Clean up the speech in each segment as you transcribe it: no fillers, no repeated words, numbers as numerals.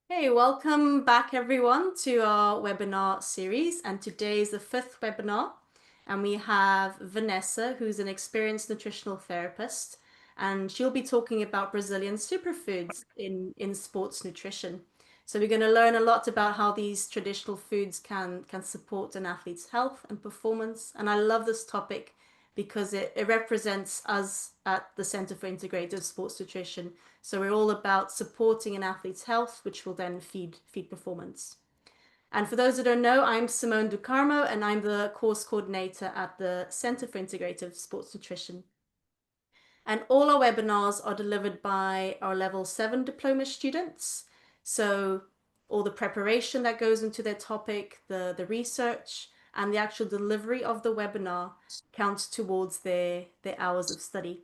Hey, welcome back everyone to our webinar series. And today is the fifth webinar. And we have Vanessa, who's an experienced nutritional therapist, and she'll be talking about Brazilian superfoods in sports nutrition. So we're going to learn a lot about how these traditional foods can support an athlete's health and performance. And I love this topic because it represents us at the Center for Integrative Sports Nutrition. So we're all about supporting an athlete's health, which will then feed performance. And for those that don't know, I'm Simone Ducarmo, and I'm the course coordinator at the Center for Integrative Sports Nutrition. And all our webinars are delivered by our level 7 diploma students. So all the preparation that goes into their topic, the research, and the actual delivery of the webinar counts towards their hours of study.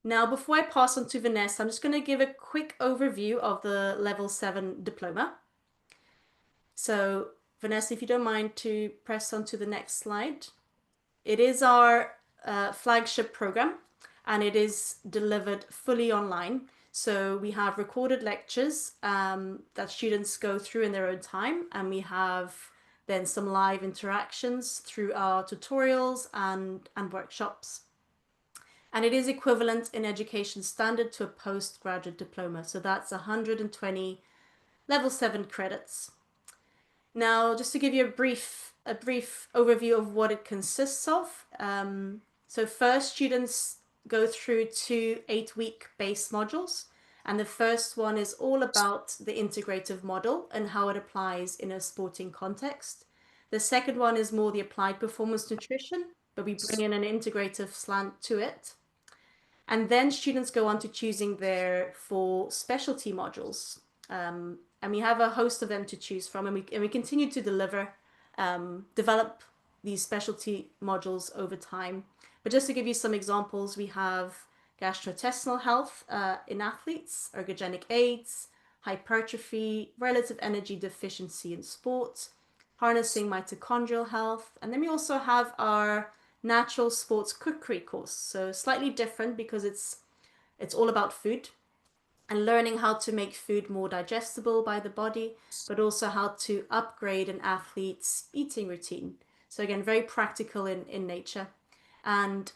Now, before I pass on to Vanessa, I'm just going to give a quick overview of the level 7 diploma. So, Vanessa, if you don't mind to press on to the next slide. It is our flagship program, and it is delivered fully online. So we have recorded lectures that students go through in their own time, and we have then some live interactions through our tutorials and workshops. And it is equivalent in education standard to a postgraduate diploma. So that's 120 level 7 credits. Now, just to give you a brief overview of what it consists of. So first, students go through two 8-week base modules. And the first one is all about the integrative model and how it applies in a sporting context. The second one is more the applied performance nutrition, but we bring in an integrative slant to it. And then students go on to choosing their 4 specialty modules. And we have a host of them to choose from, and we continue to develop these specialty modules over time. But just to give you some examples, we have gastrointestinal health in athletes, ergogenic aids, hypertrophy, relative energy deficiency in sport, harnessing mitochondrial health, and then we also have our natural sports cookery course. So slightly different because it's all about food and learning how to make food more digestible by the body, but also how to upgrade an athlete's eating routine. So again, very practical in nature. And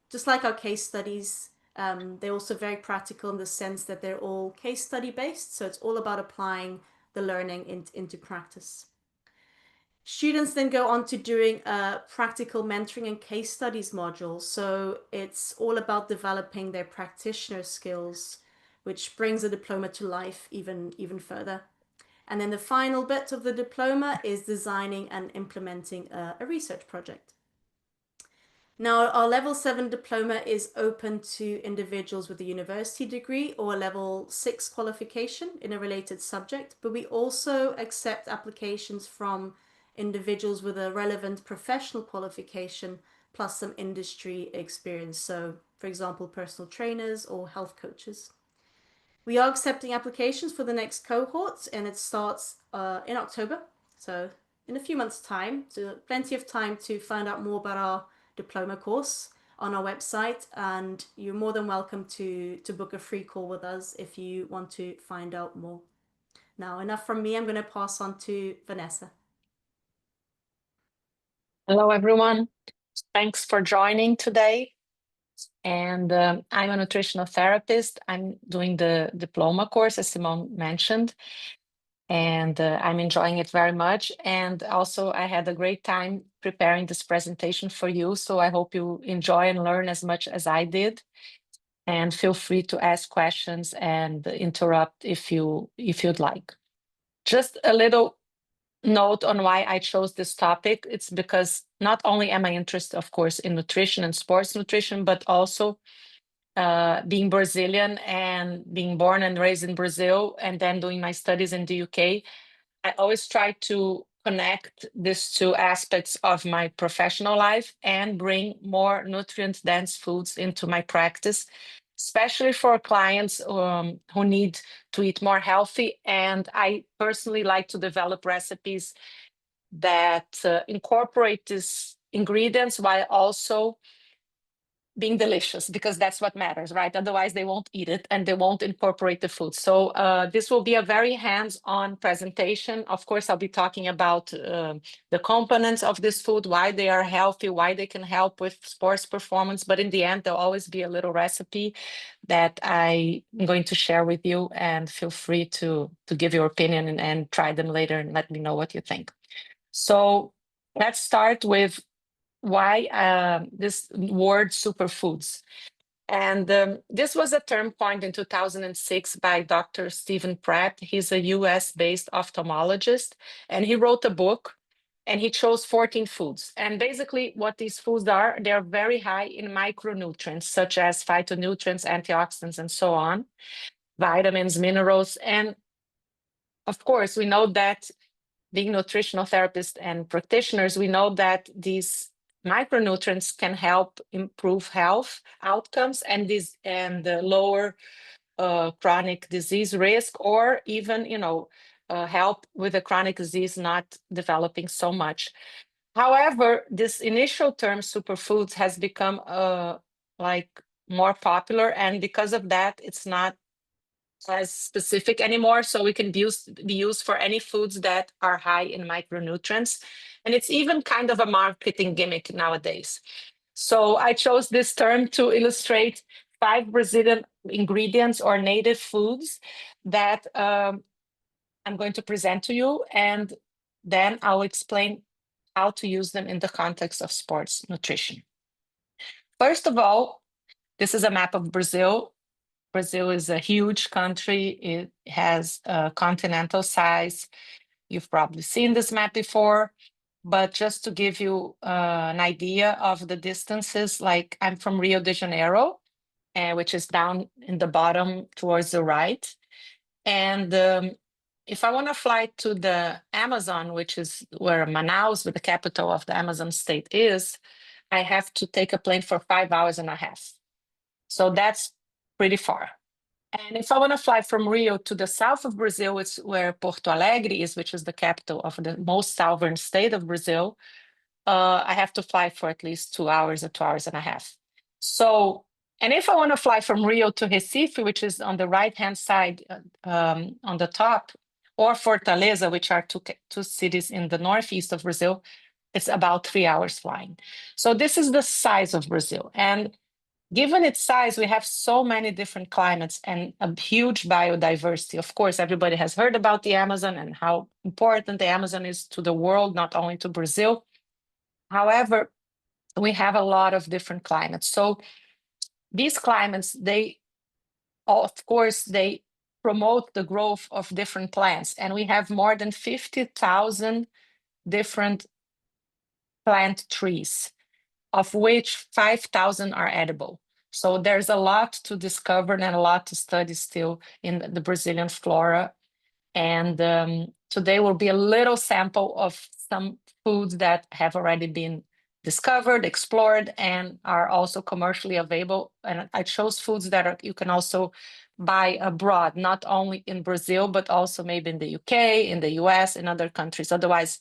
just like our case studies, they're also very practical in the sense that they're all case study based. So it's all about applying the learning into practice. Students then go on to doing a practical mentoring and case studies module. So it's all about developing their practitioner skills, which brings the diploma to life even further. And then the final bit of the diploma is designing and implementing a research project. Now, our level 7 diploma is open to individuals with a university degree or a level 6 qualification in a related subject, but we also accept applications from individuals with a relevant professional qualification plus some industry experience. So, for example, personal trainers or health coaches. We are accepting applications for the next cohort, and it starts in October, so in a few months' time. So plenty of time to find out more about our diploma course on our website, and you're more than welcome to book a free call with us if you want to find out more. Now, enough from me. I'm going to pass on to Vanessa. Hello, everyone. Thanks for joining today. And I'm a nutritional therapist. I'm doing the diploma course, as Simone mentioned, and I'm enjoying it very much. And also, I had a great time preparing this presentation for you. So I hope you enjoy and learn as much as I did. And feel free to ask questions and interrupt if you'd like. Just a little note on why I chose this topic. It's because not only am I interested, of course, in nutrition and sports nutrition, but also being Brazilian and being born and raised in Brazil and then doing my studies in the UK. I always try to connect these two aspects of my professional life and bring more nutrient-dense foods into my practice, especially for clients who need to eat more healthy. And I personally like to develop recipes that incorporate these ingredients while also being delicious, because that's what matters, right? Otherwise, they won't eat it and they won't incorporate the food. So this will be a very hands-on presentation. Of course, I'll be talking about the components of this food, why they are healthy, why they can help with sports performance. But in the end, there'll always be a little recipe that I'm going to share with you, and feel free to give your opinion and try them later and let me know what you think. So let's start with why this word superfoods. And this was a term coined in 2006 by Dr. Stephen Pratt. He's a US-based ophthalmologist, and he wrote a book, and he chose 14 foods. And basically what these foods are, they're very high in micronutrients, such as phytonutrients, antioxidants, and so on, vitamins, minerals. And of course, we know that being nutritional therapists and practitioners, we know that these micronutrients can help improve health outcomes and lower chronic disease risk, or even help with the chronic disease not developing so much. However, this initial term superfoods has become like more popular, and because of that, it's not as specific anymore. So we can be used for any foods that are high in micronutrients. And it's even kind of a marketing gimmick nowadays. So I chose this term to illustrate 5 Brazilian ingredients or native foods that I'm going to present to you. And then I'll explain how to use them in the context of sports nutrition. First of all, this is a map of Brazil. Brazil is a huge country. It has a continental size. You've probably seen this map before, but just to give you an idea of the distances, like I'm from Rio de Janeiro, which is down in the bottom towards the right. And if I want to fly to the Amazon, which is where Manaus, the capital of the Amazon state is, I have to take a plane for 5 hours and a half. So that's pretty far. And if I want to fly from Rio to the south of Brazil, it's where Porto Alegre is, which is the capital of the most southern state of Brazil. I have to fly for at least 2 hours or 2 hours and a half. So, and if I want to fly from Rio to Recife, which is on the right-hand side on the top, or Fortaleza, which are two cities in the northeast of Brazil, it's about 3 hours flying. So this is the size of Brazil. And given its size, we have so many different climates and a huge biodiversity. Of course, everybody has heard about the Amazon and how important the Amazon is to the world, not only to Brazil. However, we have a lot of different climates. So these climates, they promote the growth of different plants. And we have more than 50,000 different plant trees, of which 5,000 are edible. So there's a lot to discover and a lot to study still in the Brazilian flora. And today will be a little sample of some foods that have already been discovered, explored, and are also commercially available. And I chose foods that you can also buy abroad, not only in Brazil, but also maybe in the UK, in the US, in other countries. Otherwise,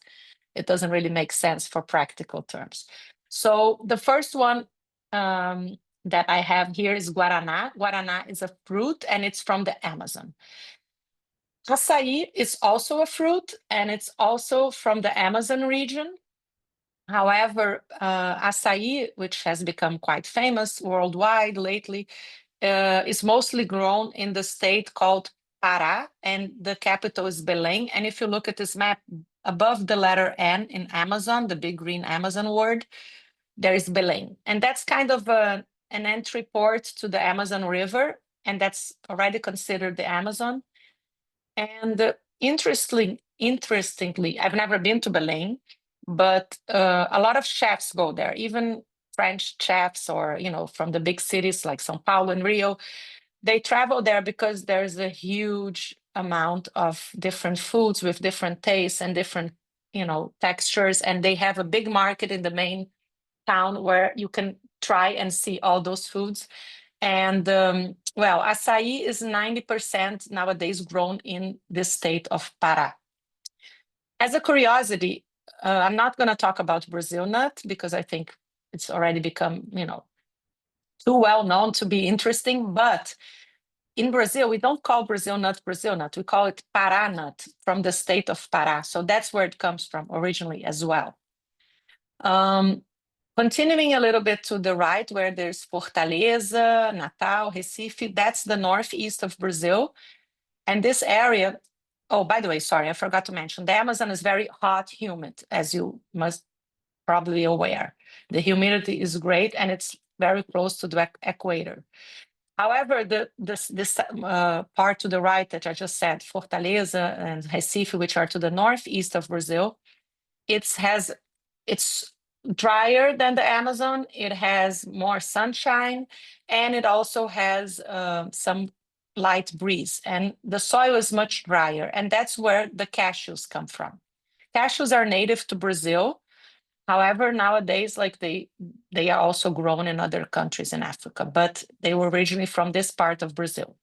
it doesn't really make sense for practical terms. So the first one that I have here is guaraná. Guaraná is a fruit, and it's from the Amazon. Açaí is also a fruit, and it's also from the Amazon region. However, açaí, which has become quite famous worldwide lately, is mostly grown in the state called Pará, and the capital is Belém. And if you look at this map, above the letter N in Amazon, the big green Amazon word, there is Belém. And that's kind of an entry port to the Amazon River, and that's already considered the Amazon. And interestingly, I've never been to Belém, but a lot of chefs go there, even French chefs or, from the big cities like São Paulo and Rio. They travel there because there's a huge amount of different foods with different tastes and different, textures. And they have a big market in the main town where you can try and see all those foods. And açaí is 90% nowadays grown in the state of Pará. As a curiosity, I'm not going to talk about Brazil nut because I think it's already become, too well known to be interesting, but in Brazil, we don't call Brazil nut, we call it Pará nut from the state of Pará. So that's where it comes from originally as well. Continuing a little bit to the right, where there's Fortaleza, Natal, Recife, that's the northeast of Brazil. And this area, oh, by the way, sorry, I forgot to mention, the Amazon is very hot, humid, as you must probably be aware. The humidity is great and it's very close to the equator. However, this part to the right that I just said, Fortaleza and Recife, which are to the northeast of Brazil, it's drier than the Amazon. It has more sunshine, and it also has some light breeze. And the soil is much drier, and that's where the cashews come from. Cashews are native to Brazil. However, nowadays, like they are also grown in other countries in Africa, but they were originally from this part of Brazil.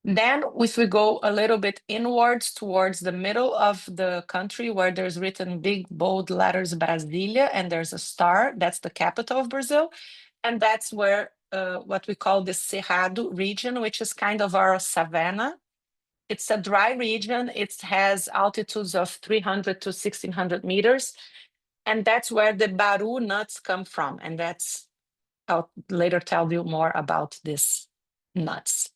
Then if we go a little bit inwards towards the middle of the country where there's written big bold letters Brasília and there's a star, that's the capital of Brazil. And that's where what we call the Cerrado region, which is kind of our savanna. It's a dry region. It has altitudes of 300 to 1600 meters. And that's where the baru nuts come from. And I'll later tell you more about these nuts.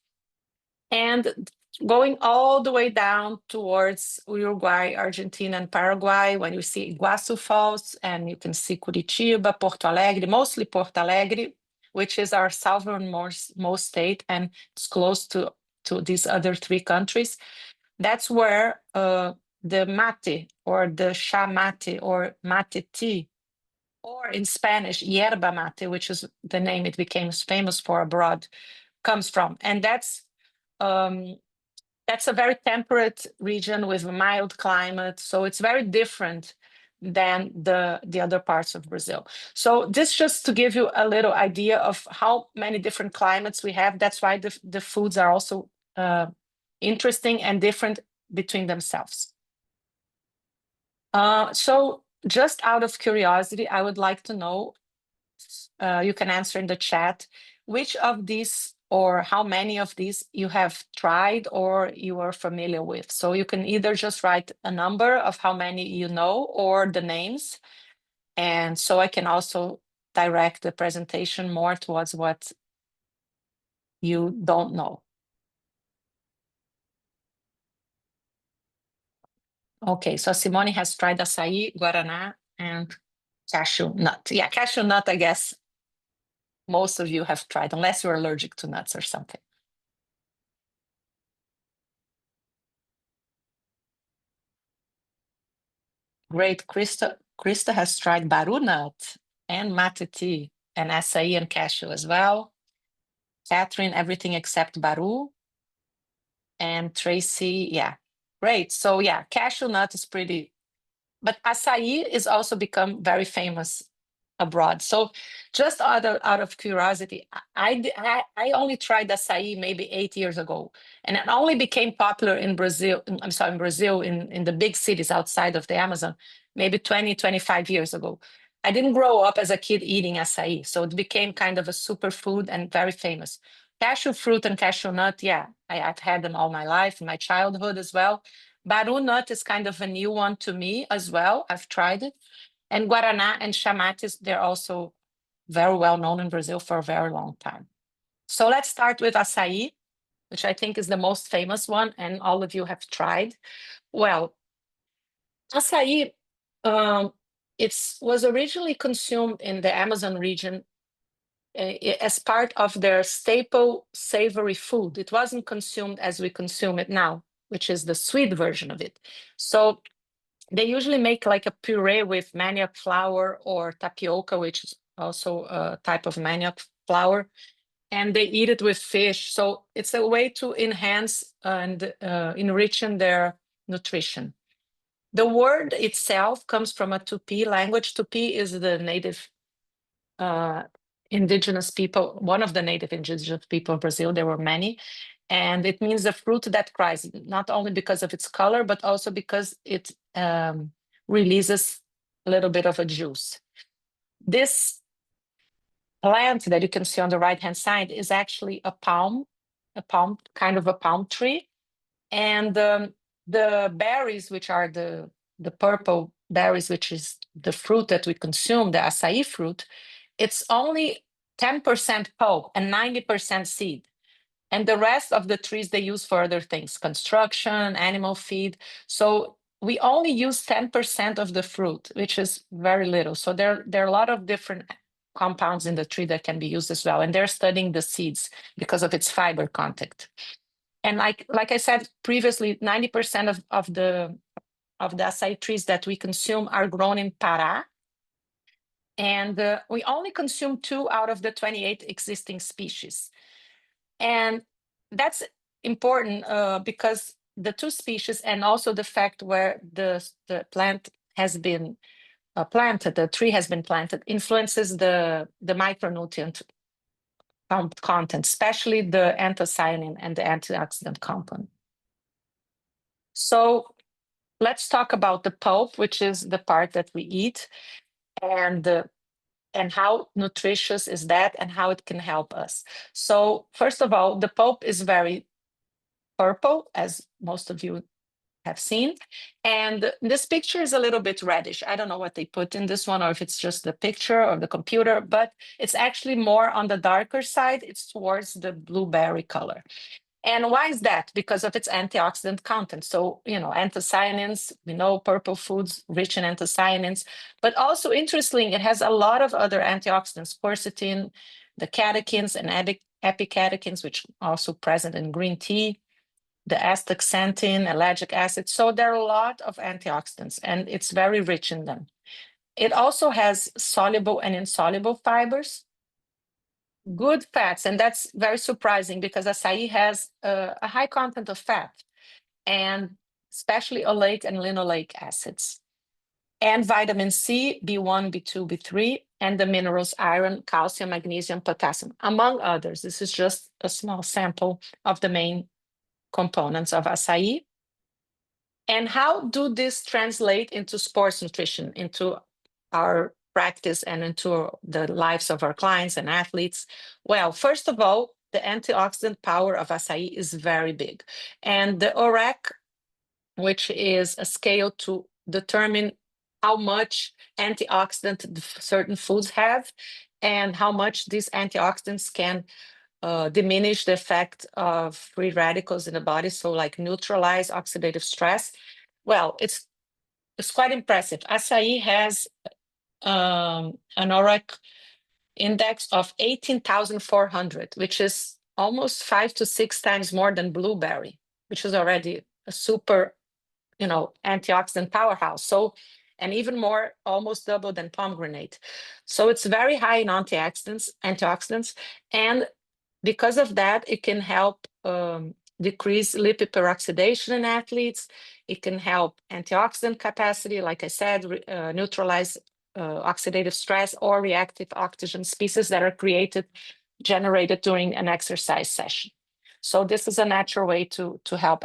And going all the way down towards Uruguay, Argentina, and Paraguay, when you see Iguaçu Falls, and you can see Curitiba, Porto Alegre, mostly Porto Alegre, which is our southernmost state, and it's close to these other three countries. That's where the mate, or the chá mate, or mate tea, or in Spanish, yerba mate, which is the name it became famous for abroad, comes from. And that's a very temperate region with a mild climate. So it's very different than the other parts of Brazil. So this just to give you a little idea of how many different climates we have. That's why the foods are also interesting and different between themselves. So just out of curiosity, I would like to know, you can answer in the chat, which of these or how many of these you have tried or you are familiar with. So you can either just write a number of how many you know or the names. And so I can also direct the presentation more towards what you don't know. Okay, so Simone has tried açaí, guaraná, and cashew nut. Yeah, cashew nut, I guess most of you have tried, unless you're allergic to nuts or something. Great. Krista has tried baru nut and mate tea and açaí and cashew as well. Catherine, everything except baru. And Tracy, yeah, great. So yeah, cashew nut is pretty, but açaí is also become very famous abroad. So just out of curiosity, I only tried açaí maybe 8 years ago, and it only became popular in Brazil. I'm sorry, in Brazil, in the big cities outside of the Amazon, maybe 20, 25 years ago. I didn't grow up as a kid eating açaí, so it became kind of a superfood and very famous. Cashew fruit and cashew nut, yeah, I've had them all my life, in my childhood as well. Baru nut is kind of a new one to me as well. I've tried it. And Guaraná and chamates, they're also very well known in Brazil for a very long time. So let's start with açaí, which I think is the most famous one, and all of you have tried. Well, açaí, it was originally consumed in the Amazon region as part of their staple savory food. It wasn't consumed as we consume it now, which is the sweet version of it. So they usually make like a puree with manioc flour or tapioca, which is also a type of manioc flour, and they eat it with fish. So it's a way to enhance and enrich in their nutrition. The word itself comes from a Tupi language. Tupi is the native indigenous people, one of the native indigenous people of Brazil. There were many. And it means the fruit that cries, not only because of its color, but also because it releases a little bit of a juice. This plant that you can see on the right-hand side is actually a palm tree. And the berries, which are the purple berries, which is the fruit that we consume, the acai fruit, it's only 10% pulp and 90% seed. And the rest of the trees they use for other things, construction, animal feed. So we only use 10% of the fruit, which is very little. So there are a lot of different compounds in the tree that can be used as well. And they're studying the seeds because of its fiber content. And like I said previously, 90% of the acai trees that we consume are grown in Pará. And we only consume 2 out of the 28 existing species. And that's important because the 2 species and also the fact where the plant has been planted, the tree has been planted, influences the micronutrient content, especially the anthocyanin and the antioxidant compound. So let's talk about the pulp, which is the part that we eat, and how nutritious is that and how it can help us. So first of all, the pulp is very purple, as most of you have seen. And this picture is a little bit reddish. I don't know what they put in this one or if it's just the picture or the computer, but it's actually more on the darker side. It's towards the blueberry color. And why is that? Because of its antioxidant content. So, anthocyanins, we know purple foods rich in anthocyanins, but also interestingly, it has a lot of other antioxidants, quercetin, the catechins and epicatechins, which are also present in green tea, the astaxanthin, ellagic acid. So there are a lot of antioxidants and it's very rich in them. It also has soluble and insoluble fibers, good fats, and that's very surprising because acai has a high content of fat, and especially oleic and linoleic acids, and vitamin C, B1, B2, B3, and the minerals iron, calcium, magnesium, potassium, among others. This is just a small sample of the main components of acai. And how do this translate into sports nutrition, into our practice and into the lives of our clients and athletes? Well, first of all, the antioxidant power of acai is very big. And the ORAC, which is a scale to determine how much antioxidant certain foods have and how much these antioxidants can diminish the effect of free radicals in the body, so like neutralize oxidative stress. Well, it's quite impressive. Acai has an ORAC index of 18,400, which is almost 5 to 6 times more than blueberry, which is already a super, antioxidant powerhouse. So, and even more, almost double than pomegranate. So it's very high in antioxidants, and because of that, it can help decrease lipid peroxidation in athletes. It can help antioxidant capacity, like I said, neutralize oxidative stress or reactive oxygen species that are generated during an exercise session. So this is a natural way to help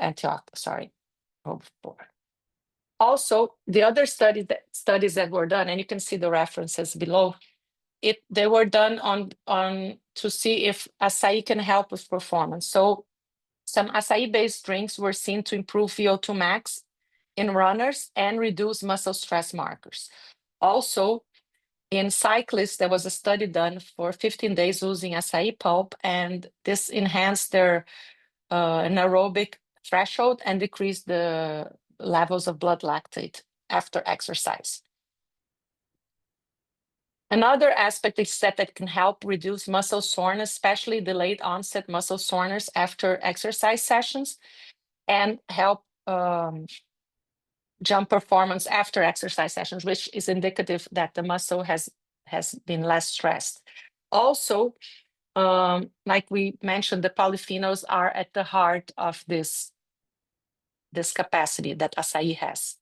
Also, the other studies that were done, and you can see the references below, they were done on to see if acai can help with performance. So some acai-based drinks were seen to improve VO2 max in runners and reduce muscle stress markers. Also, in cyclists, there was a study done for 15 days using acai pulp, and this enhanced their anaerobic threshold and decreased the levels of blood lactate after exercise. Another aspect is that it can help reduce muscle soreness, especially delayed onset muscle soreness after exercise sessions, and help jump performance after exercise sessions, which is indicative that the muscle has been less stressed. Also, like we mentioned, the polyphenols are at the heart of this capacity that acai has.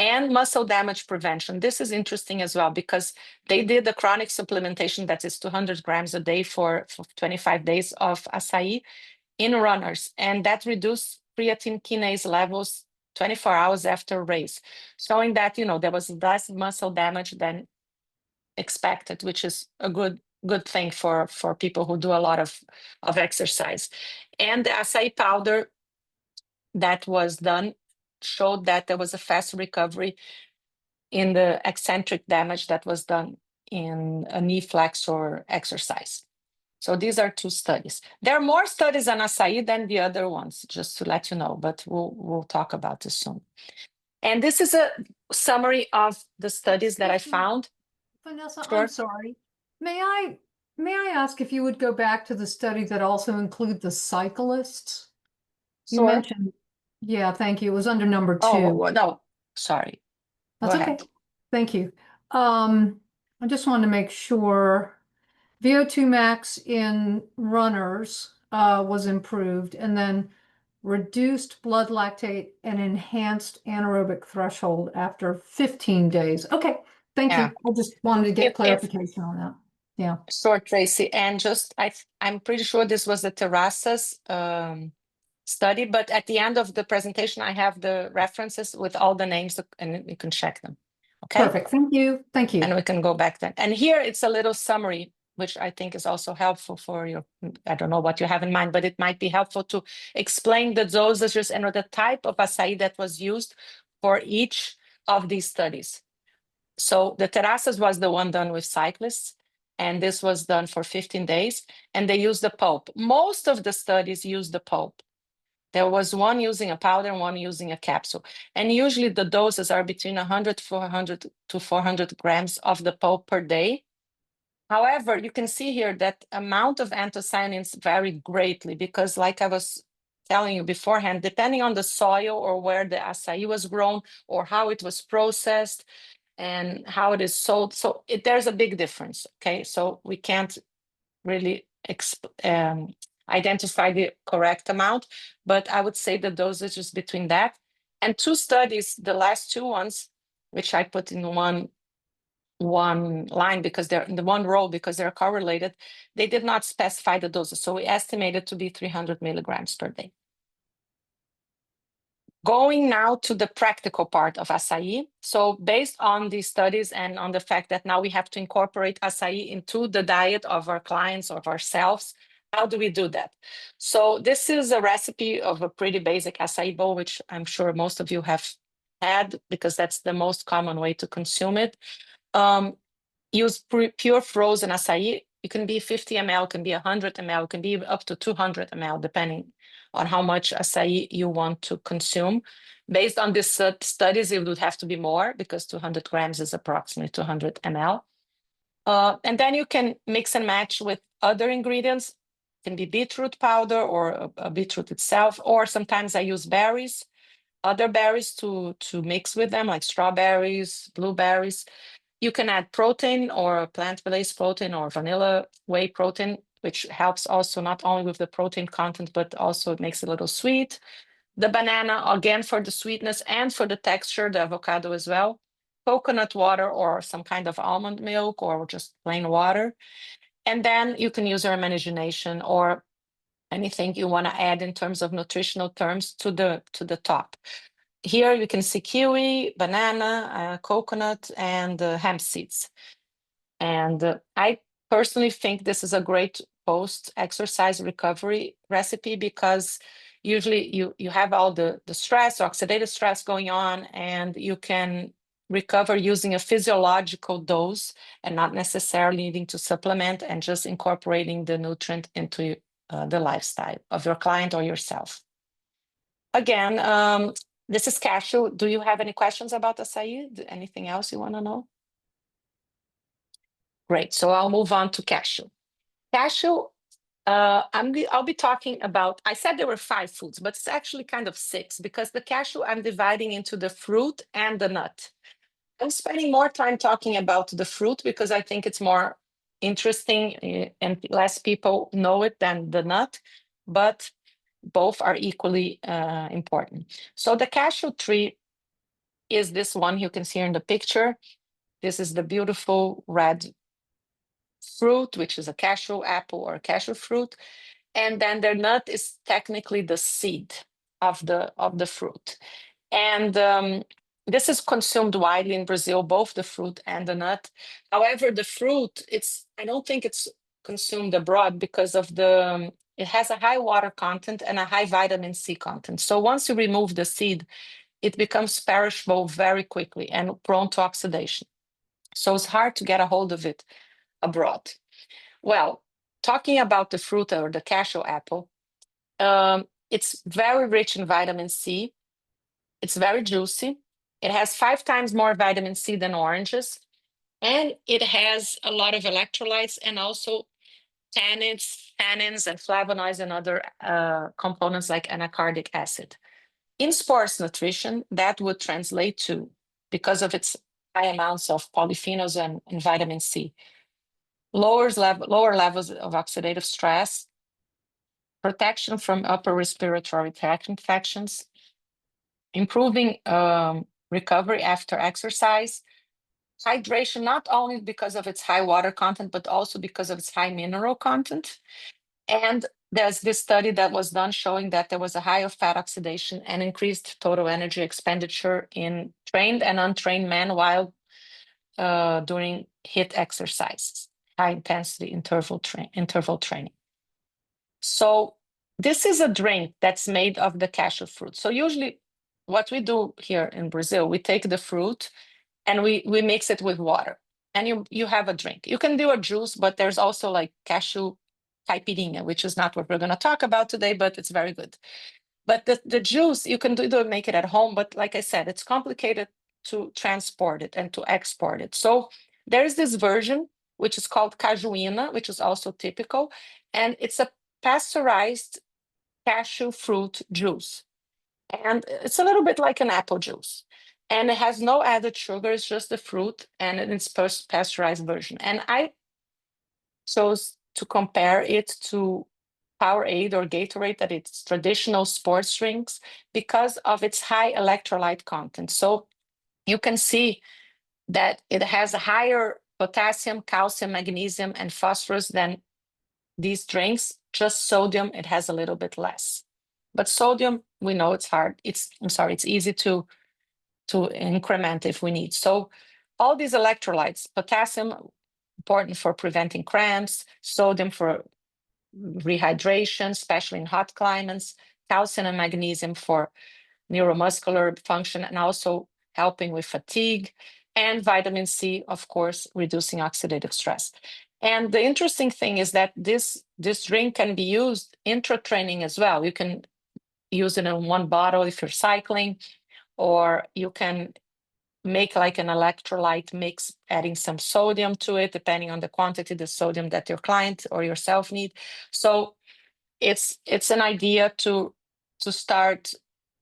And muscle damage prevention. This is interesting as well because they did the chronic supplementation that is 200 grams a day for 25 days of acai in runners, and that reduced creatine kinase levels 24 hours after a race, showing that there was less muscle damage than expected, which is a good good thing for people who do a lot of exercise. And the acai powder that was done showed that there was a fast recovery in the eccentric damage that was done in a knee flexor exercise. So these are 2 studies. There are more studies on acai than the other ones, just to let you know, but we'll talk about this soon. And this is a summary of the studies that I found. Vanessa, Sure. I'm sorry. May I ask if you would go back to the study that also include the cyclists? You Sure. mentioned, yeah, thank you. It was under number 2. Oh, no, sorry. That's Go okay. ahead. Thank you. I just wanted to make sure VO2 max in runners was improved, and then reduced blood lactate and enhanced anaerobic threshold after 15 days. Okay, thank Yeah. you. I just wanted to get If clarification on that. Yeah. Sure, Tracy. And just I'm pretty sure this was the Terraces study, but at the end of the presentation, I have the references with all the names, and you can check them. Okay. Perfect. Thank you. Thank you. And we can go back then. And here it's a little summary, which I think is also helpful for your, I don't know what you have in mind, but it might be helpful to explain the dosages and the type of acai that was used for each of these studies. So the Terraces was the one done with cyclists, and this was done for 15 days, and they used the pulp. Most of the studies use the pulp. There was one using a powder and one using a capsule. And usually the doses are between 100 to 400 grams of the pulp per day. However, you can see here that amount of anthocyanins vary greatly because, like I was telling you beforehand, depending on the soil or where the acai was grown or how it was processed and how it is sold. So there's a big difference, okay? So we can't really identify the correct amount, but I would say the dosage is between that. And 2 studies, the last 2 ones, which I put in one line because they're in the one row because they're correlated, they did not specify the doses. So we estimated to be 300 milligrams per day. Going now to the practical part of acai. So based on these studies and on the fact that now we have to incorporate acai into the diet of our clients, of ourselves, how do we do that? So this is a recipe of a pretty basic acai bowl, which I'm sure most of you have had because that's the most common way to consume it. Use pure frozen acai. It can be 50 ml, can be 100 ml, can be up to 200 ml, depending on how much acai you want to consume. Based on these studies, it would have to be more because 200 grams is approximately 200 ml. And then you can mix and match with other ingredients. It can be beetroot powder or a beetroot itself, or sometimes I use berries, other berries to mix with them, like strawberries, blueberries. You can add protein or plant-based protein or vanilla whey protein, which helps also not only with the protein content, but also it makes it a little sweet. The banana, again, for the sweetness and for the texture, the avocado as well. Coconut water or some kind of almond milk or just plain water. And then you can use your imagination or anything you want to add in terms of nutritional terms to the top. Here you can see kiwi, banana, coconut, and hemp seeds. And I personally think this is a great post-exercise recovery recipe because usually you have all the stress, oxidative stress going on, and you can recover using a physiological dose and not necessarily needing to supplement and just incorporating the nutrient into the lifestyle of your client or yourself. Again, this is cashew. Do you have any questions about acai? Anything else you want to know? Great. So I'll move on to cashew. Cashew, I'll be talking about, I said there were 5 foods, but it's actually kind of 6 because the cashew I'm dividing into the fruit and the nut. I'm spending more time talking about the fruit because I think it's more interesting and less people know it than the nut, but both are equally important. So the cashew tree is this one you can see in the picture. This is the beautiful red fruit, which is a cashew apple or a cashew fruit. And then their nut is technically the seed of the fruit. And this is consumed widely in Brazil, both the fruit and the nut. However, the fruit, I don't think it's consumed abroad because of it has a high water content and a high vitamin C content. So once you remove the seed, it becomes perishable very quickly and prone to oxidation. So it's hard to get a hold of it abroad. Well, talking about the fruit or the cashew apple, it's very rich in vitamin C. It's very juicy. It has 5 times more vitamin C than oranges. And it has a lot of electrolytes and also tannins, and flavonoids and other components like anacardic acid. In sports nutrition, that would translate to, because of its high amounts of polyphenols and vitamin C, lower levels of oxidative stress, protection from upper respiratory tract infections, improving recovery after exercise, hydration, not only because of its high water content, but also because of its high mineral content. And there's this study that was done showing that there was a high of fat oxidation and increased total energy expenditure in trained and untrained men while doing HIIT exercises, high intensity interval training. So this is a drink that's made of the cashew fruit. So usually what we do here in Brazil, we take the fruit and we mix it with water and you have a drink. You can do a juice, but there's also like cashew caipirinha, which is not what we're going to talk about today, but it's very good. But the juice, you can make it at home, but like I said, it's complicated to transport it and to export it. So there's this version, which is called cajuína, which is also typical, and it's a pasteurized cashew fruit juice. And it's a little bit like an apple juice. And it has no added sugar, it's just the fruit, and it's pasteurized version. And I chose to compare it to Powerade or Gatorade, that it's traditional sports drinks, because of its high electrolyte content. So you can see that it has a higher potassium, calcium, magnesium, and phosphorus than these drinks. Just sodium, it has a little bit less. But sodium, we know it's hard. It's easy to increment if we need. So all these electrolytes, potassium, important for preventing cramps, sodium for rehydration, especially in hot climates, calcium and magnesium for neuromuscular function and also helping with fatigue, and vitamin C, of course, reducing oxidative stress. And the interesting thing is that this drink can be used intra-training as well. You can use it in one bottle if you're cycling, or you can make like an electrolyte mix, adding some sodium to it, depending on the quantity of the sodium that your client or yourself need. So it's an idea to start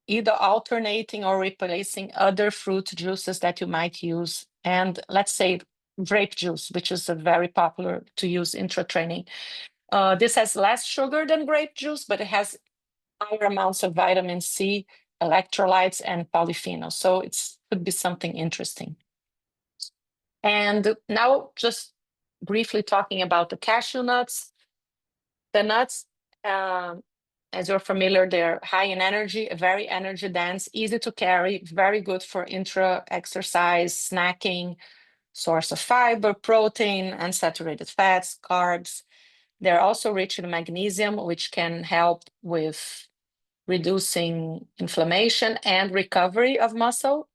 either alternating or replacing other fruit juices that you might use. And let's say grape juice, which is very popular to use intra-training. This has less sugar than grape juice, but it has higher amounts of vitamin C, electrolytes, and polyphenols. So it could be something interesting. And now just briefly talking about the cashew nuts. The nuts, as you're familiar, they're high in energy, very energy dense, easy to carry, very good for intra-exercise, snacking, source of fiber, protein, unsaturated fats, carbs. They're also rich in magnesium, which can help with reducing inflammation and recovery of muscle.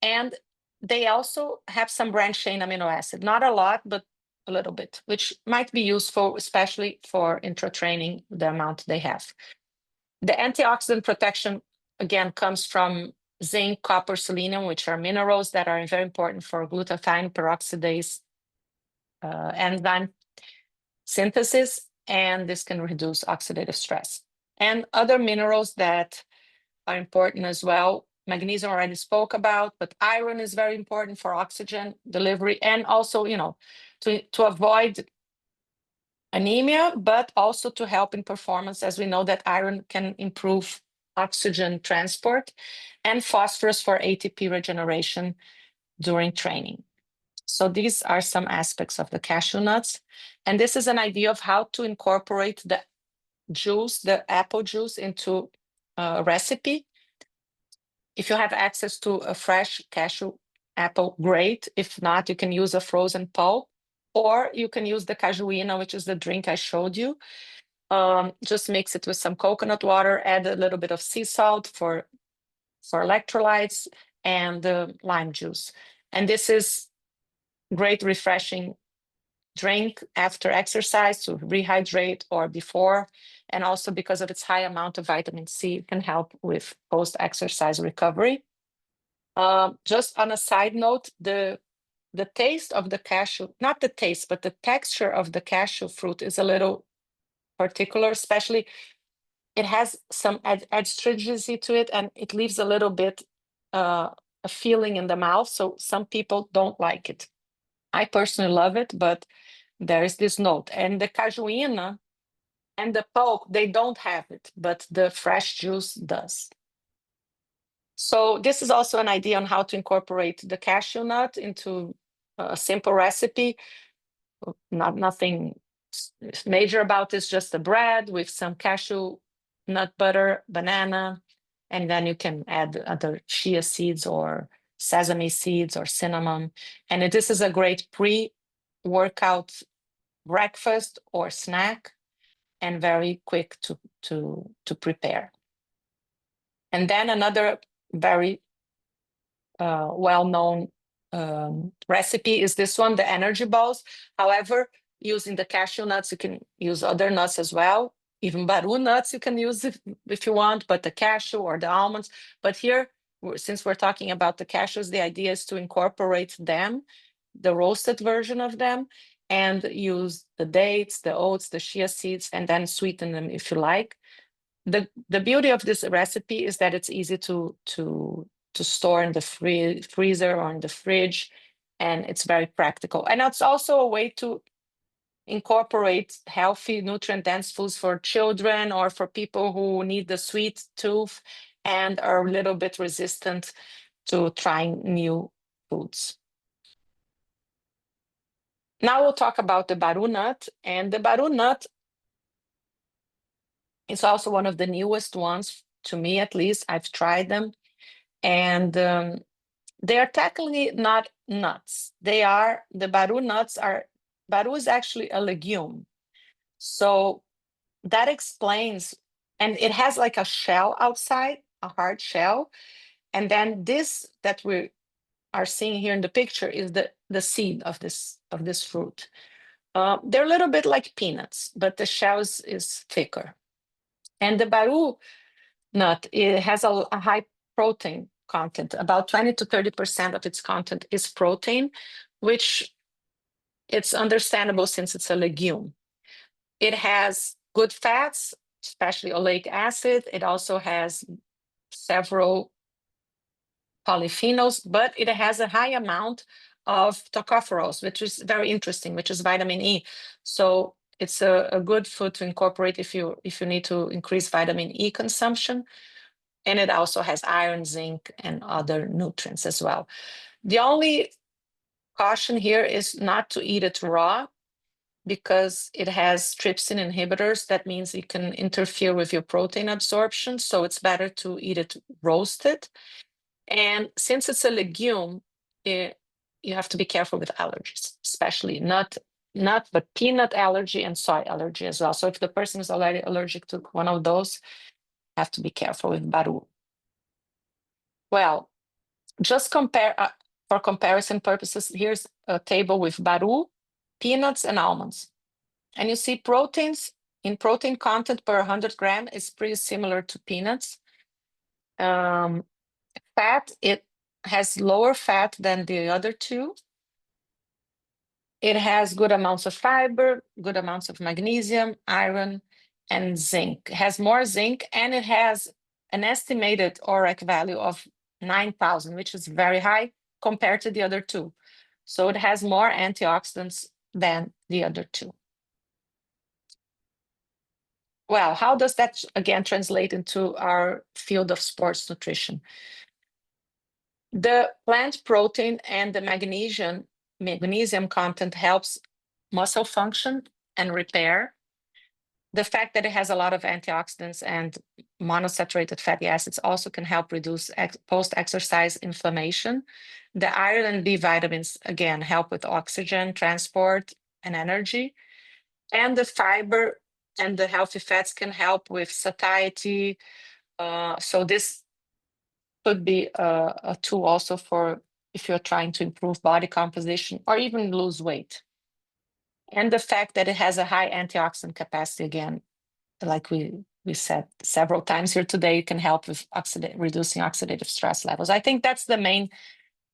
And they also have some branched chain amino acid, not a lot, but a little bit, which might be useful, especially for intra-training, the amount they have. The antioxidant protection, again, comes from zinc, copper, selenium, which are minerals that are very important for glutathione peroxidase enzyme synthesis, and this can reduce oxidative stress. And other minerals that are important as well. Magnesium I already spoke about, but iron is very important for oxygen delivery, and also, to avoid anemia, but also to help in performance, as we know that iron can improve oxygen transport, and phosphorus for ATP regeneration during training. So these are some aspects of the cashew nuts. And this is an idea of how to incorporate the juice, the apple juice, into a recipe. If you have access to a fresh cashew apple, great. If not, you can use a frozen pulp, or you can use the cajuína, which is the drink I showed you. Just mix it with some coconut water, add a little bit of sea salt for electrolytes, and lime juice. And this is great refreshing drink after exercise to rehydrate or before. And also because of its high amount of vitamin C, it can help with post-exercise recovery. Just on a side note, the taste of the cashew, not the taste, but the texture of the cashew fruit is a little particular, especially it has some astringency to it, and it leaves a little bit a feeling in the mouth. So some people don't like it. I personally love it, but there is this note. And the cajuína and the pulp, they don't have it, but the fresh juice does. So this is also an idea on how to incorporate the cashew nut into a simple recipe. Nothing major about this, just the bread with some cashew nut butter, banana, and then you can add other chia seeds or sesame seeds or cinnamon. And this is a great pre-workout breakfast or snack, and very quick to prepare. And then another very well-known recipe is this one, the energy balls. However, using the cashew nuts, you can use other nuts as well. Even baru nuts you can use if you want, but the cashew or the almonds. But here, since we're talking about the cashews, the idea is to incorporate them, the roasted version of them, and use the dates, the oats, the chia seeds, and then sweeten them if you like. The beauty of this recipe is that it's easy to store in the freezer or in the fridge, and it's very practical. And it's also a way to incorporate healthy, nutrient-dense foods for children or for people who need the sweet tooth and are a little bit resistant to trying new foods. Now we'll talk about the baru nut, and the baru nut is also one of the newest ones, to me at least. I've tried them, and they are technically not nuts. The baru nuts are, baru is actually a legume. So that explains, and it has like a shell outside, a hard shell. And then this that we are seeing here in the picture is the seed of this fruit. They're a little bit like peanuts, but the shell is thicker. And the baru nut, it has a high protein content. About 20 to 30% of its content is protein, which it's understandable since it's a legume. It has good fats, especially oleic acid. It also has several polyphenols, but it has a high amount of tocopherols, which is very interesting, which is vitamin E. So it's a good food to incorporate if you need to increase vitamin E consumption. And it also has iron, zinc, and other nutrients as well. The only caution here is not to eat it raw, because it has trypsin inhibitors. That means it can interfere with your protein absorption. So it's better to eat it roasted. And since it's a legume, you have to be careful with allergies, especially not but peanut allergy and soy allergy as well. So if the person is already allergic to one of those, have to be careful with baru. Well, just for comparison purposes, here's a table with baru, peanuts, and almonds. And you see protein content per 100 grams is pretty similar to peanuts. Fat, it has lower fat than the other two. It has good amounts of fiber, good amounts of magnesium, iron, and zinc. It has more zinc, and it has an estimated ORAC value of 9,000, which is very high compared to the other two. So it has more antioxidants than the other two. Well, how does that, again, translate into our field of sports nutrition? The plant protein and the magnesium content helps muscle function and repair. The fact that it has a lot of antioxidants and monosaturated fatty acids also can help reduce post-exercise inflammation. The iron and B vitamins, again, help with oxygen transport and energy. And the fiber and the healthy fats can help with satiety. So this could be a tool also for if you're trying to improve body composition or even lose weight. And the fact that it has a high antioxidant capacity, again, like we said several times here today, it can help with reducing oxidative stress levels. I think that's the main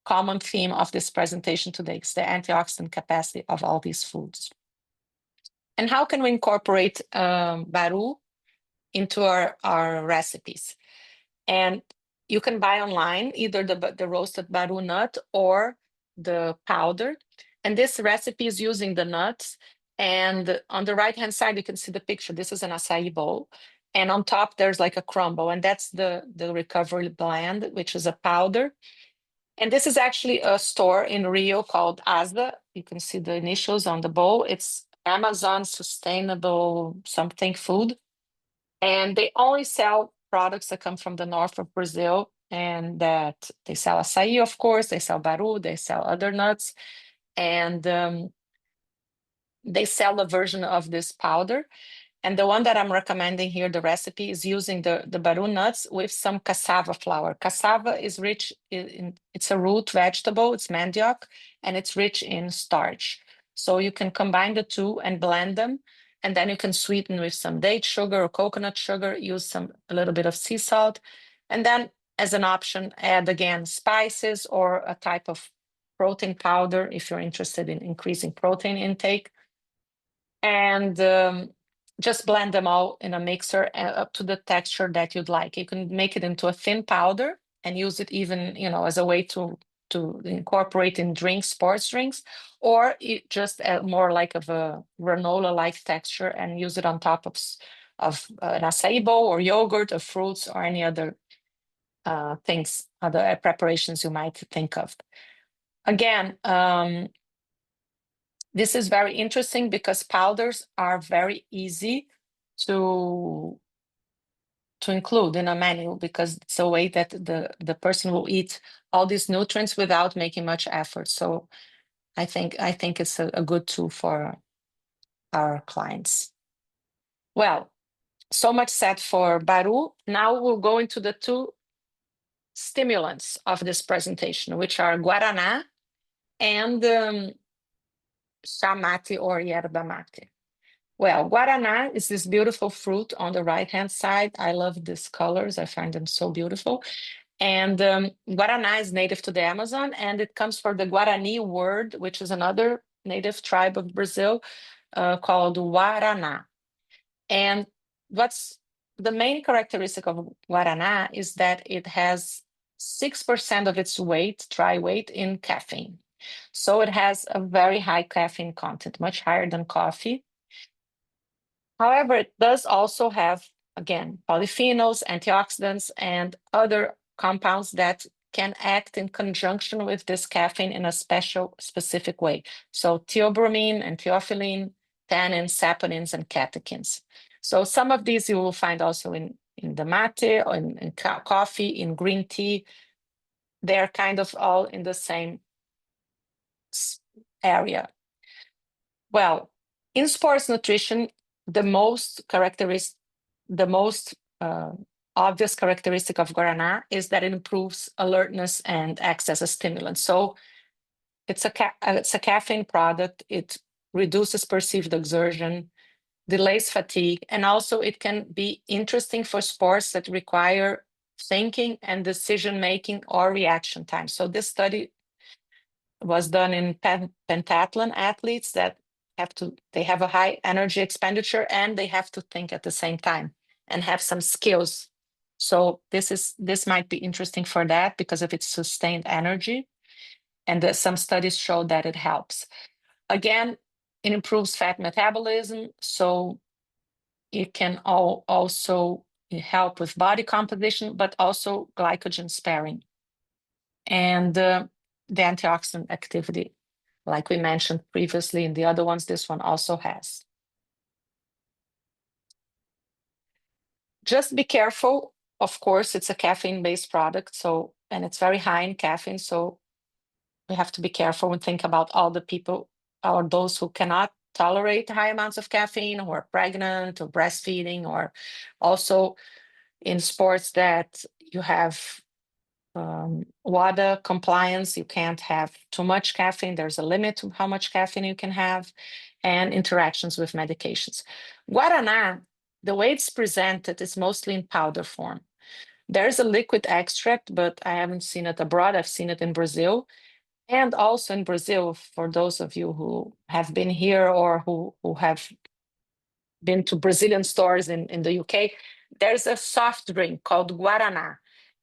common theme of this presentation today. It's the antioxidant capacity of all these foods. And how can we incorporate baru into our recipes? And you can buy online either the roasted baru nut or the powder. And this recipe is using the nuts. And on the right-hand side, you can see the picture. This is an acai bowl. And on top, there's like a crumble. And that's the recovery blend, which is a powder. And this is actually a store in Rio called ASDA. You can see the initials on the bowl. It's Amazon Sustainable Something Food. And they only sell products that come from the north of Brazil, and that they sell acai, of course, they sell baru, they sell other nuts, and they sell a version of this powder. And the one that I'm recommending here, the recipe, is using the baru nuts with some cassava flour. Cassava is rich it's a root vegetable, it's mandioc, and it's rich in starch. So you can combine the two and blend them, and then you can sweeten with some date sugar or coconut sugar, use a little bit of sea salt, and then as an option, add again spices or a type of protein powder if you're interested in increasing protein intake. And just blend them all in a mixer up to the texture that you'd like. You can make it into a thin powder and use it even, as a way to incorporate in drinks, sports drinks, or just more like of a granola-like texture and use it on top of an acai bowl or yogurt or fruits or any other things, other preparations you might think of. Again, this is very interesting because powders are very easy to include in a menu, because it's a way that the person will eat all these nutrients without making much effort. So I think it's a good tool for our clients. Well, so much said for baru. Now we'll go into the two stimulants of this presentation, which are guaraná and chá mate or yerba mate. Well, guaraná is this beautiful fruit on the right-hand side. I love these colors. I find them so beautiful. And guaraná is native to the Amazon, and it comes from the Guarani word, which is another native tribe of Brazil called Guaraná. And what's the main characteristic of guaraná is that it has 6% of its weight, dry weight, in caffeine. So it has a very high caffeine content, much higher than coffee. However, it does also have, again, polyphenols, antioxidants, and other compounds that can act in conjunction with this caffeine in a specific way. So theobromine and theophylline, tannins, saponins, and catechins. So some of these you will find also in the mate, or in coffee, in green tea. They're kind of all in the same area. Well, in sports nutrition, the most obvious characteristic of guaraná is that it improves alertness and acts as a stimulant. So it's a caffeine product. It reduces perceived exertion, delays fatigue, and also it can be interesting for sports that require thinking and decision-making or reaction time. So this study was done in pentathlon athletes that they have a high energy expenditure and they have to think at the same time and have some skills. So this might be interesting for that because of its sustained energy. And some studies show that it helps. Again, it improves fat metabolism. So it can also help with body composition, but also glycogen sparing. And the antioxidant activity, like we mentioned previously in the other ones, this one also has. just be careful. Of course, it's a caffeine-based product, so, and it's very high in caffeine, so we have to be careful and think about all the people or those who cannot tolerate high amounts of caffeine, who are pregnant or breastfeeding, or also in sports that you have WADA compliance. You can't have too much caffeine. There's a limit to how much caffeine you can have, and interactions with medications. Guaraná, the way it's presented is mostly in powder form. There's a liquid extract, but I haven't seen it abroad. I've seen it in Brazil. And also in Brazil, for those of you who have been here or who have been to Brazilian stores in the UK, there's a soft drink called Guaraná,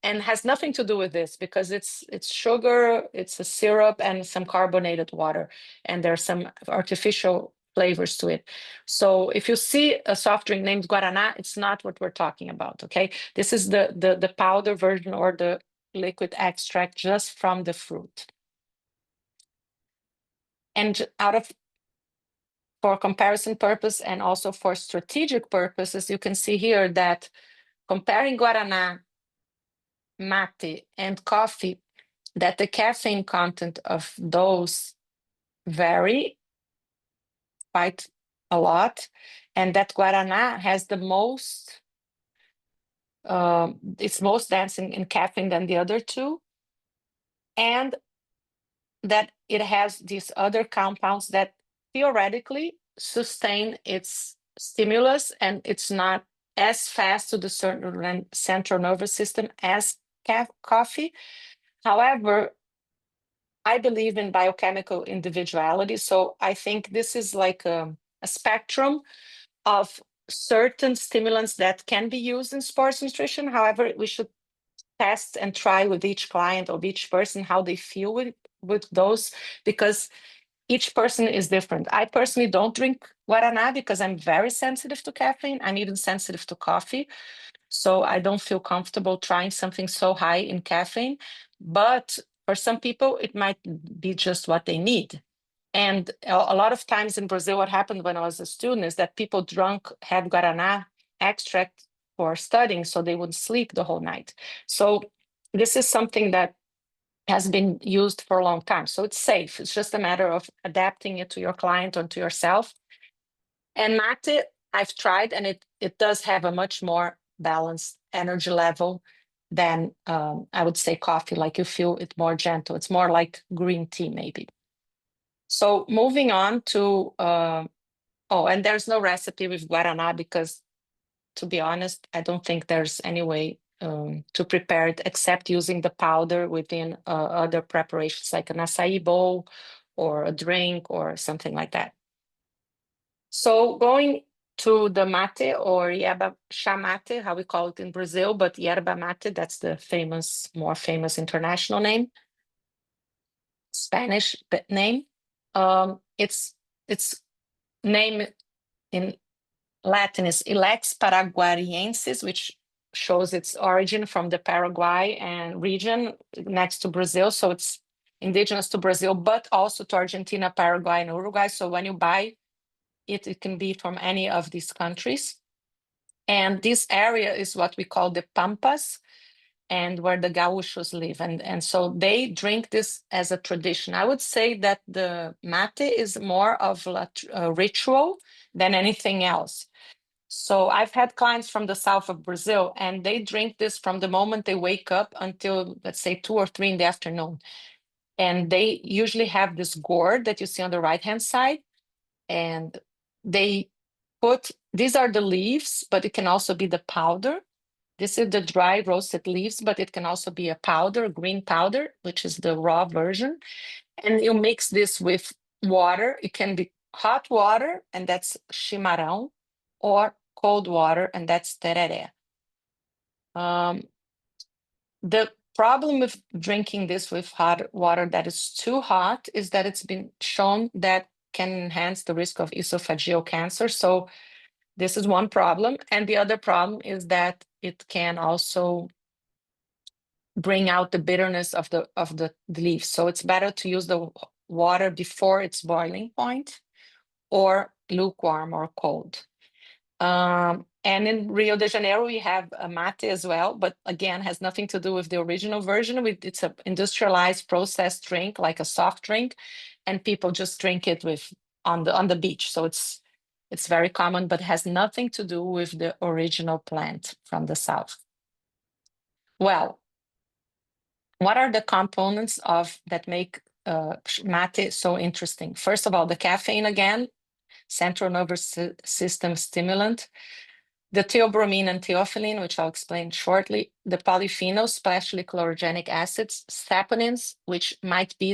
and has nothing to do with this because it's sugar, it's a syrup and some carbonated water, and there's some artificial flavors to it. So if you see a soft drink named Guaraná, it's not what we're talking about, okay? This is the powder version or the liquid extract just from the fruit. And for comparison purpose and also for strategic purposes, you can see here that comparing Guaraná, mate, and coffee, that the caffeine content of those vary quite a lot, and that Guaraná has the most, it's most dense in caffeine than the other two, and that it has these other compounds that theoretically sustain its stimulus, and it's not as fast to the central nervous system as coffee. However, I believe in biochemical individuality, so I think this is like a spectrum of certain stimulants that can be used in sports nutrition. However, we should test and try with each client or each person how they feel with those, because each person is different. I personally don't drink Guaraná because I'm very sensitive to caffeine. I'm even sensitive to coffee. So I don't feel comfortable trying something so high in caffeine. But for some people, it might be just what they need. And a lot of times in Brazil, what happened when I was a student is that people had Guaraná extract for studying, so they would sleep the whole night. So this is something that has been used for a long time. So it's safe. It's just a matter of adapting it to your client or to yourself. And mate, I've tried, and it does have a much more balanced energy level than I would say coffee. Like you feel it more gentle. It's more like green tea maybe. So moving on to, and there's no recipe with Guaraná because, to be honest, I don't think there's any way to prepare it except using the powder within other preparations like an acai bowl or a drink or something like that. So going to the mate or yerba chá mate, how we call it in Brazil, but yerba mate, that's the more famous international name, Spanish name. Its name in Latin is Ilex paraguariensis, which shows its origin from the Paraguay and region next to Brazil. So it's indigenous to Brazil, but also to Argentina, Paraguay, and Uruguay. So when you buy it, it can be from any of these countries. And this area is what we call the Pampas, and where the Gaúchos live. And so they drink this as a tradition. I would say that the mate is more of a ritual than anything else. So I've had clients from the south of Brazil, and they drink this from the moment they wake up until, let's say, 2 or 3 in the afternoon. And they usually have this gourd that you see on the right-hand side. And they these are the leaves, but it can also be the powder. This is the dry roasted leaves, but it can also be a powder, green powder, which is the raw version. And you mix this with water. It can be hot water, and that's chimarrão, or cold water, and that's tereré. The problem with drinking this with hot water that is too hot is that it's been shown that can enhance the risk of esophageal cancer. So this is one problem. And the other problem is that it can also bring out the bitterness of the leaves. So it's better to use the water before its boiling point, or lukewarm or cold. And in Rio de Janeiro, we have a mate as well, but again, has nothing to do with the original version. It's an industrialized processed drink, like a soft drink, and people just drink it with on the beach. So it's very common, but has nothing to do with the original plant from the south. Well, what are the components that make mate so interesting? First of all, the caffeine again, central nervous system stimulant. The theobromine and theophylline, which I'll explain shortly, the polyphenols, especially chlorogenic acids, saponins, which might be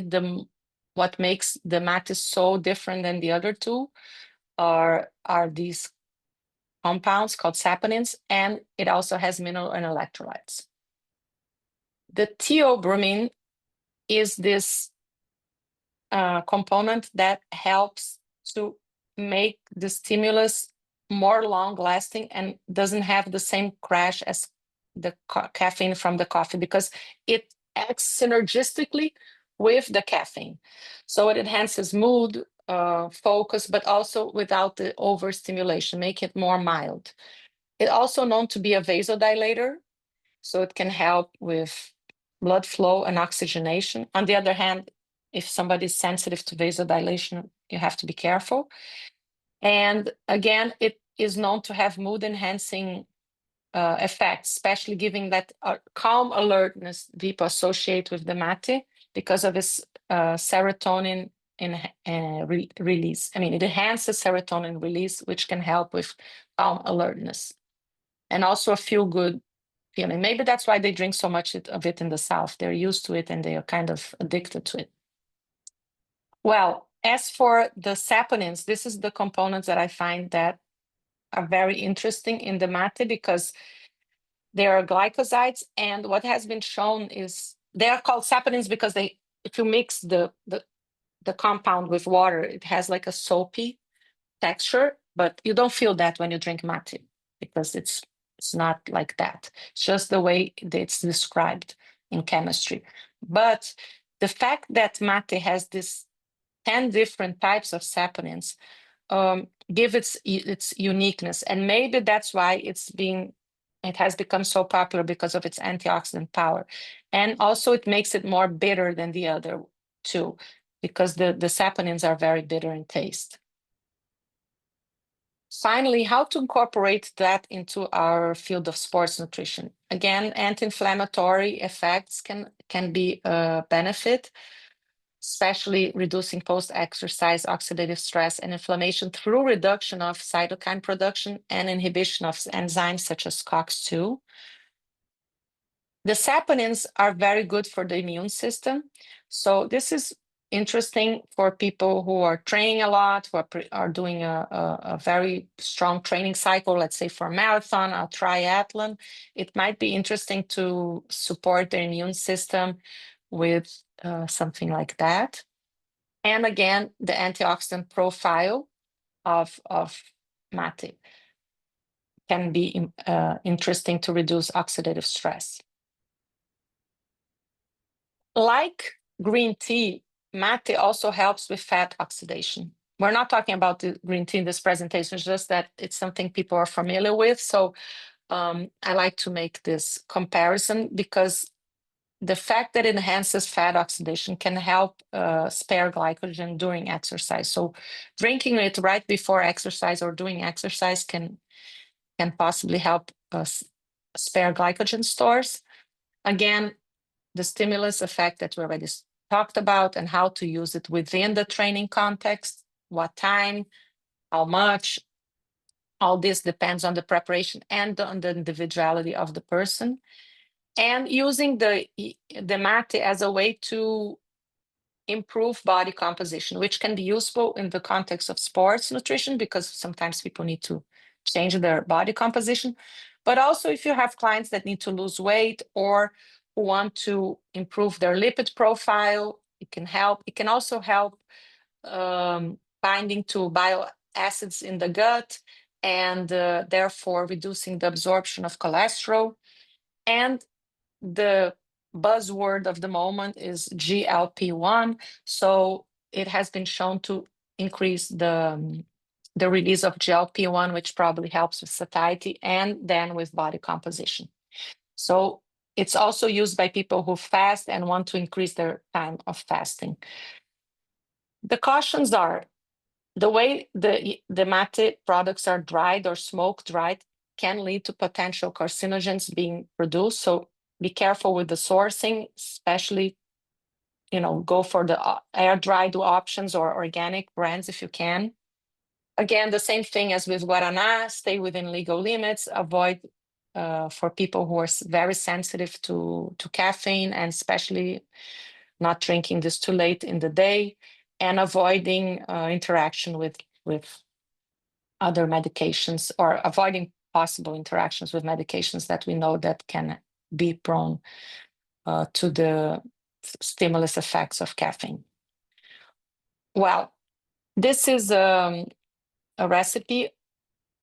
what makes the mate so different than the other two, are these compounds called saponins, and it also has mineral and electrolytes. The theobromine is this component that helps to make the stimulus more long-lasting and doesn't have the same crash as the caffeine from the coffee, because it acts synergistically with the caffeine. So it enhances mood, focus, but also without the overstimulation, make it more mild. It's also known to be a vasodilator, so it can help with blood flow and oxygenation. On the other hand, if somebody is sensitive to vasodilation, you have to be careful. And again, it is known to have mood-enhancing effects, especially given that calm alertness people associate with the mate because of its serotonin release. I mean, it enhances serotonin release, which can help with calm alertness. And also a feel-good feeling. Maybe that's why they drink so much of it in the South. They're used to it and they are kind of addicted to it. Well, as for the saponins, this is the components that I find that are very interesting in the mate because they are glycosides. And what has been shown is they are called saponins because if you mix the compound with water, it has like a soapy texture, but you don't feel that when you drink mate because it's not like that. It's just the way it's described in chemistry. But the fact that mate has this 10 different types of saponins give its uniqueness. And maybe that's why it has become so popular because of its antioxidant power. And also it makes it more bitter than the other two, because the saponins are very bitter in taste. Finally, how to incorporate that into our field of sports nutrition. Again, anti-inflammatory effects can be a benefit, especially reducing post-exercise oxidative stress and inflammation through reduction of cytokine production and inhibition of enzymes such as COX-2. The saponins are very good for the immune system. So this is interesting for people who are training a lot, who are doing a very strong training cycle, let's say for a marathon, a triathlon. It might be interesting to support their immune system with something like that. And again, the antioxidant profile of mate can be interesting to reduce oxidative stress. Like green tea, mate also helps with fat oxidation. We're not talking about the green tea in this presentation, it's just that it's something people are familiar with. So I like to make this comparison because the fact that it enhances fat oxidation can help spare glycogen during exercise. So drinking it right before exercise or doing exercise can possibly help us spare glycogen stores. Again, the stimulus effect that we already talked about and how to use it within the training context, what time, how much, all this depends on the preparation and on the individuality of the person. And using the mate as a way to improve body composition, which can be useful in the context of sports nutrition because sometimes people need to change their body composition. But also if you have clients that need to lose weight or who want to improve their lipid profile, it can help. It can also help binding to bile acids in the gut and therefore reducing the absorption of cholesterol. And the buzzword of the moment is GLP-1. So it has been shown to increase the the release of GLP-1, which probably helps with satiety, and then with body composition. So it's also used by people who fast and want to increase their time of fasting. The cautions are the way the mate products are dried or smoke dried can lead to potential carcinogens being produced. So be careful with the sourcing, especially, go for the air dried options or organic brands if you can. Again, the same thing as with Guaraná, stay within legal limits, avoid for people who are very sensitive to caffeine, and especially not drinking this too late in the day, and avoiding interaction with other medications, or avoiding possible interactions with medications that we know that can be prone to the stimulus effects of caffeine. Well, this is a recipe.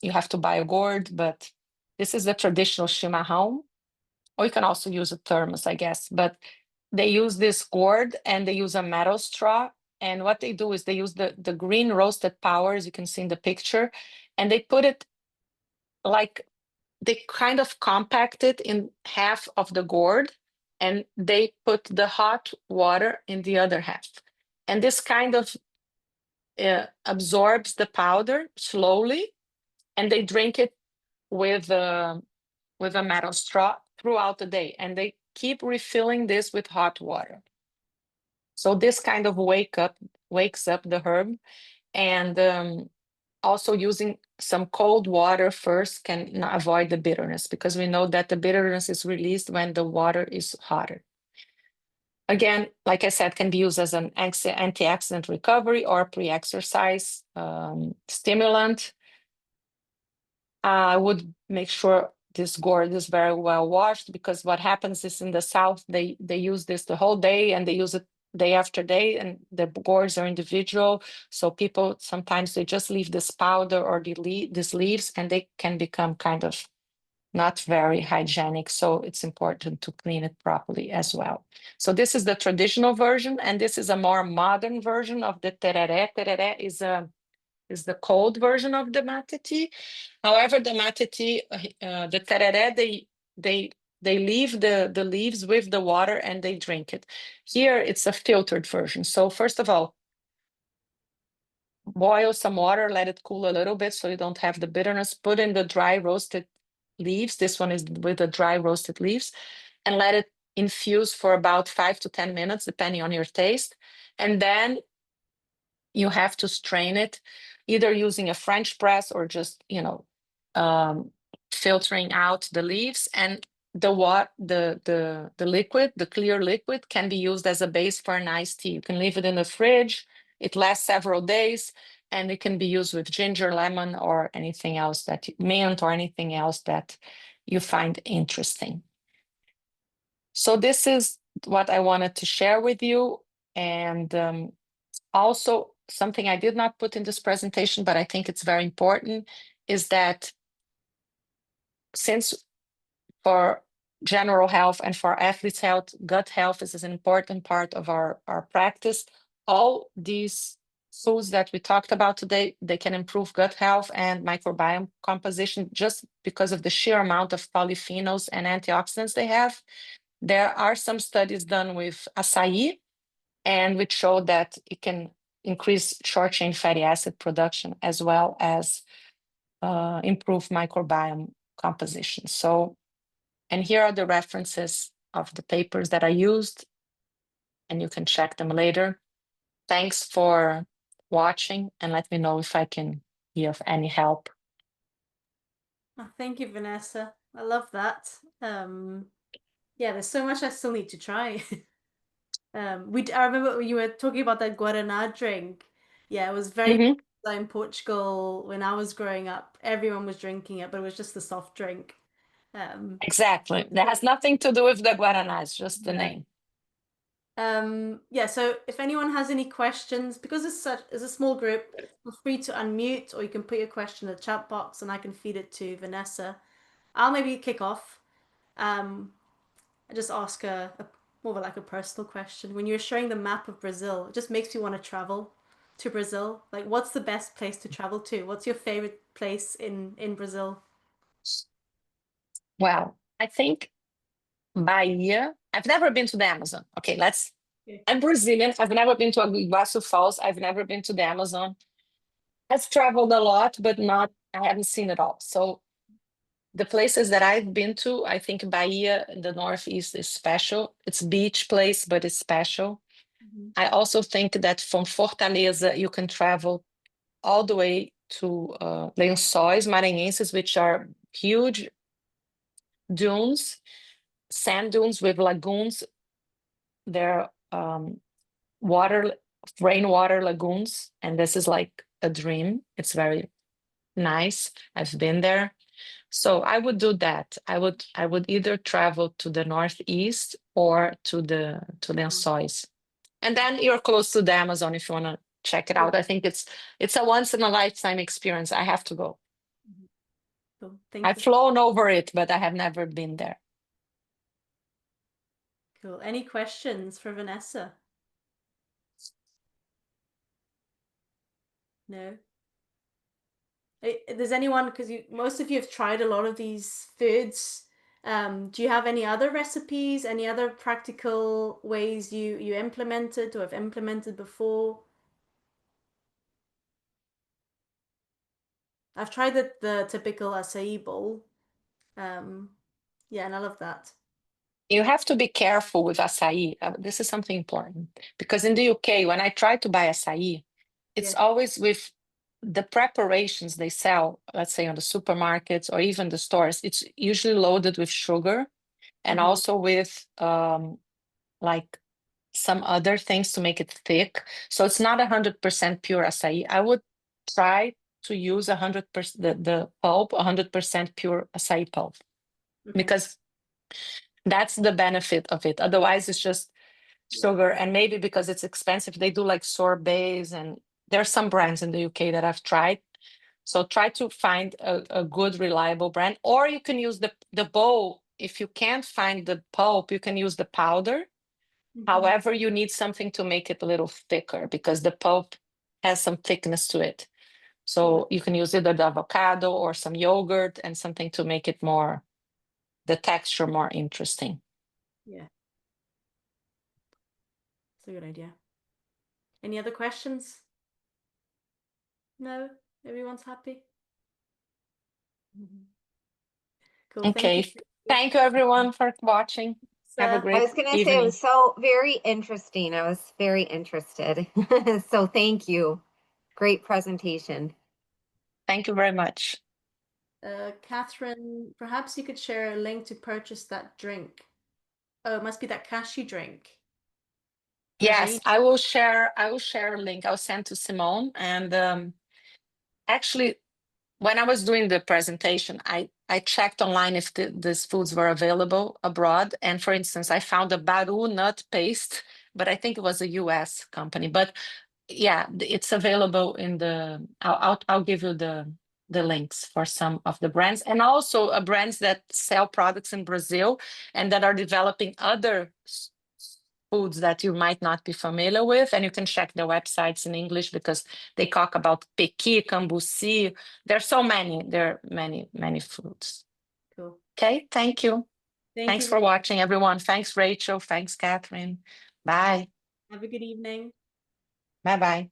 You have to buy a gourd, but this is the traditional chimarrão, or you can also use a thermos, I guess. But they use this gourd and they use a metal straw. And what they do is they use the green roasted power, as you can see in the picture, and they put it like, they kind of compact it in half of the gourd, and they put the hot water in the other half. And this kind of absorbs the powder slowly, and they drink it with a metal straw throughout the day, and they keep refilling this with hot water. So this kind of wakes up the herb, and also using some cold water first can avoid the bitterness, because we know that the bitterness is released when the water is hotter. Again, like I said, can be used as an antioxidant recovery or pre-exercise stimulant. I would make sure this gourd is very well washed, because what happens is in the South, they use this the whole day, and they use it day after day, and the gourds are individual. So people sometimes they just leave this powder or these leaves, and they can become kind of not very hygienic. So it's important to clean it properly as well. So this is the traditional version, and this is a more modern version of the tereré. Tereré is the cold version of the mate tea. However, the mate tea, the tereré, they leave the leaves with the water and they drink it. Here, it's a filtered version. So first of all, boil some water, let it cool a little bit so you don't have the bitterness. Put in the dry roasted leaves. This one is with the dry roasted leaves, and let it infuse for about 5 to 10 minutes, depending on your taste. And then you have to strain it, either using a French press or just, filtering out the leaves. And the liquid, the clear liquid, can be used as a base for an iced tea. You can leave it in the fridge. It lasts several days, and it can be used with ginger, lemon, or anything else mint, or anything else that you find interesting. So this is what I wanted to share with you. And also, something I did not put in this presentation, but I think it's very important, is that since for general health and for athletes' health, gut health is an important part of our practice. All these foods that we talked about today, they can improve gut health and microbiome composition just because of the sheer amount of polyphenols and antioxidants they have. There are some studies done with acai, and which show that it can increase short-chain fatty acid production, as well as improve microbiome composition. So, and here are the references of the papers that I used, and you can check them later. Thanks for watching, and let me know if I can be of any help. Oh, thank you, Vanessa. I love that. Yeah, there's so much I still need to try. I remember when you were talking about that Guaraná drink. Yeah, it was very popular in Portugal when I was growing up. Everyone was drinking it, but it was just the soft drink. Exactly. That has nothing to do with the Guaraná, it's just the name. Yeah, so if anyone has any questions, because it's a small group, feel free to unmute, or you can put your question in the chat box and I can feed it to Vanessa. I'll maybe kick off. I just ask more of like a personal question. When you're showing the map of Brazil, it just makes me want to travel. to Brazil? Like, what's the best place to travel to? What's your favorite place in Brazil? Well, I think Bahia. I've never been to the Amazon. Okay, Okay. I'm Brazilian. I've never been to Iguaçu Falls. I've never been to the Amazon. I've traveled a lot, but I haven't seen it all. So the places that I've been to, I think Bahia in the Northeast is special. It's a beach place, but it's special. Mhm. I also think that from Fortaleza, you can travel all the way to Lençóis Maranhenses, which are huge dunes, sand dunes with lagoons. They're rainwater lagoons, and this is like a dream. It's very nice. I've been there. So I would do that. I would either travel to the Northeast or to Lençóis. And then you're close to the Amazon if you want to check it out. I think it's a once in a lifetime experience. I have to go. Cool. Thank I've you. flown over it, but I have never been there. Cool. Any questions for Vanessa? No. Does anyone, because most of you have tried a lot of these foods, do you have any other recipes, any other practical ways you implemented or have implemented before? I've tried the typical acai bowl. Yeah, and I love that. You have to be careful with acai. This is something important because in the UK, when I try to buy acai, it's Yeah. always with the preparations they sell, let's say on the supermarkets or even the stores. It's usually loaded with sugar and also with like some other things to make it thick. So it's not 100% pure acai. I would try to use 100% the pulp, 100% pure acai pulp, Okay. because that's the benefit of it. Otherwise, it's just sugar, and maybe because it's expensive, they do like sorbets, and there are some brands in the UK that I've tried. So try to find a good, reliable brand, or you can use the bowl. If you can't find the pulp, you can use the powder. However, you need something to make it a little thicker because the pulp has some thickness to it. So you can use either the avocado or some yogurt and something to make it the texture more interesting. Yeah. It's a good idea. Any other questions? No? Everyone's happy? Cool. Okay. Thank you. Thank you everyone for watching. Have a I great was going to say it evening. was so very interesting. I was very interested. So thank you. Great presentation. Thank you very much. Catherine, perhaps you could share a link to purchase that drink. Oh, it must be that cashew drink. Yes, I will share a link. I'll send to Simone. And actually, when I was doing the presentation, I checked online if these foods were available abroad. And for instance, I found a Baru nut paste, but I think it was a US company. But yeah, it's available in I'll give you the links for some of the brands, and also brands that sell products in Brazil and that are developing other foods that you might not be familiar with. And you can check their websites in English because they talk about pequi, cambuci. There are many foods. Cool. Okay, thank you. Thank you. For watching, everyone. Thanks, Rachel. Thanks, Catherine. Bye. Have a good evening. Bye-bye.